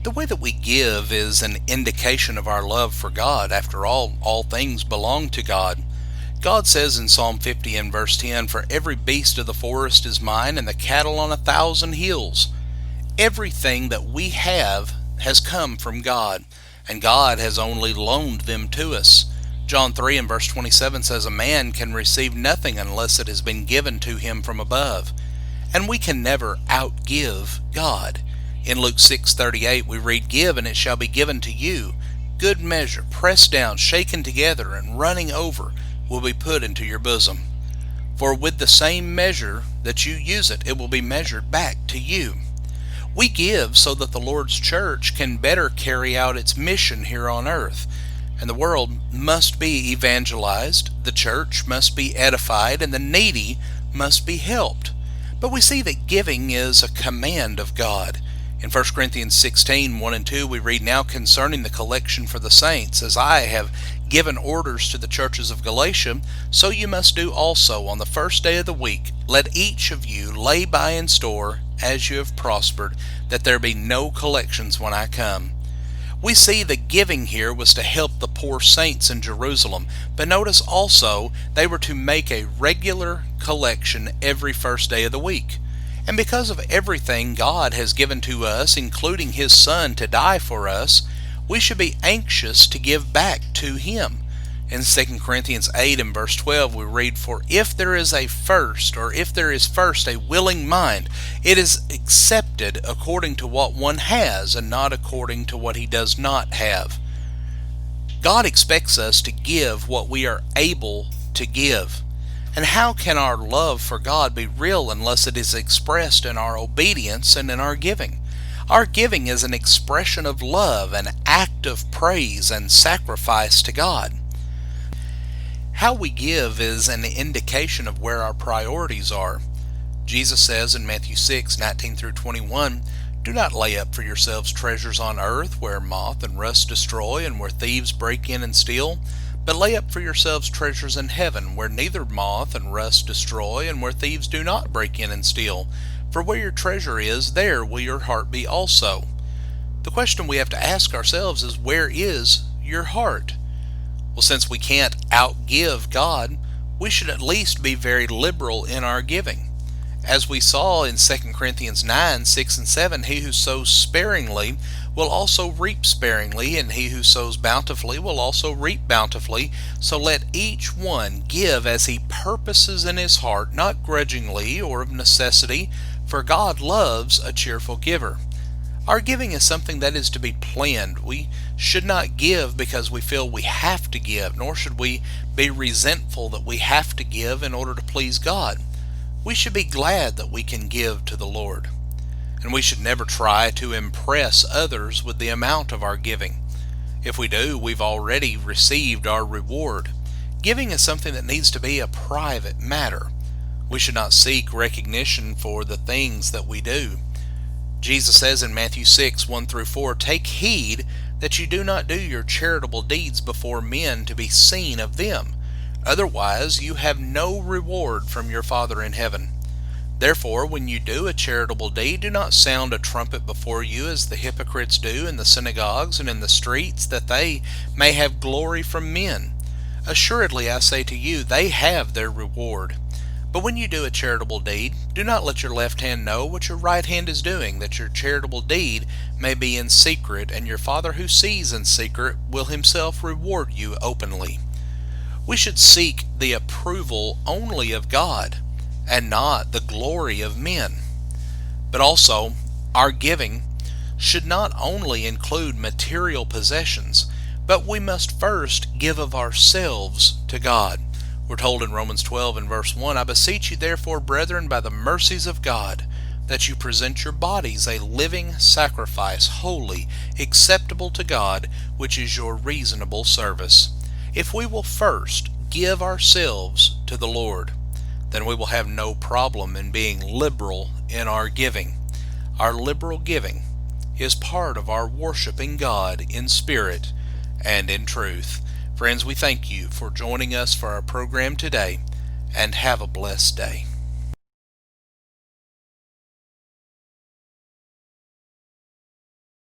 The way that we give is an indication of our love for God. After all things belong to God. God says in Psalm 50 and verse 10, "For every beast of the forest is mine, and the cattle on 1,000 hills." Everything that we have has come from God, and God has only loaned them to us. John 3 and verse 27 says, "A man can receive nothing unless it has been given to him from above." And we can never outgive God. In Luke 6:38 we read, "Give, and it shall be given to you. Good measure, pressed down, shaken together, and running over, will be put into your bosom. For with the same measure that you use it, it will be measured back to you." We give so that the Lord's church can better carry out its mission here on earth. And the world must be evangelized, the church must be edified, and the needy must be helped. But we see that giving is a command of God. In 1 Corinthians 16, 1 and 2, we read, "Now concerning the collection for the saints, as I have given orders to the churches of Galatia, so you must do also on the first day of the week. Let each of you lay by in store as you have prospered, that there be no collections when I come." We see the giving here was to help the poor saints in Jerusalem, but notice also they were to make a regular collection every first day of the week. And because of everything God has given to us, including His Son to die for us, we should be anxious to give back to Him. In 2 Corinthians 8 and verse 12 we read, "For if there is first a willing mind, it is accepted according to what one has, and not according to what he does not have." God expects us to give what we are able to give. And how can our love for God be real unless it is expressed in our obedience and in our giving? Our giving is an expression of love, an act of praise and sacrifice to God. How we give is an indication of where our priorities are. Jesus says in Matthew 6, 19 through 21, "Do not lay up for yourselves treasures on earth, where moth and rust destroy, and where thieves break in and steal. But lay up for yourselves treasures in heaven, where neither moth and rust destroy, and where thieves do not break in and steal. For where your treasure is, there will your heart be also." The question we have to ask ourselves is, where is your heart? Well, since we can't outgive God, we should at least be very liberal in our giving. As we saw in 2 Corinthians 9, 6 and 7, "He who sows sparingly will also reap sparingly, and he who sows bountifully will also reap bountifully. So let each one give as he purposes in his heart, not grudgingly or of necessity, for God loves a cheerful giver." Our giving is something that is to be planned. We should not give because we feel we have to give, nor should we be resentful that we have to give in order to please God. We should be glad that we can give to the Lord. And we should never try to impress others with the amount of our giving. If we do, we've already received our reward. Giving is something that needs to be a private matter. We should not seek recognition for the things that we do. Jesus says in Matthew 6, 1 through 4, "Take heed that you do not do your charitable deeds before men to be seen of them. Otherwise you have no reward from your Father in heaven. Therefore, when you do a charitable deed, do not sound a trumpet before you as the hypocrites do in the synagogues and in the streets, that they may have glory from men. Assuredly, I say to you, they have their reward. But when you do a charitable deed, do not let your left hand know what your right hand is doing, that your charitable deed may be in secret, and your Father who sees in secret will himself reward you openly." We should seek the approval only of God, and not the glory of men. But also, our giving should not only include material possessions, but we must first give of ourselves to God. We're told in Romans 12 and verse 1, "I beseech you therefore, brethren, by the mercies of God, that you present your bodies a living sacrifice, holy, acceptable to God, which is your reasonable service." If we will first give ourselves to the Lord, then we will have no problem in being liberal in our giving. Our liberal giving is part of our worshiping God in spirit and in truth. Friends, we thank you for joining us for our program today, and have a blessed day.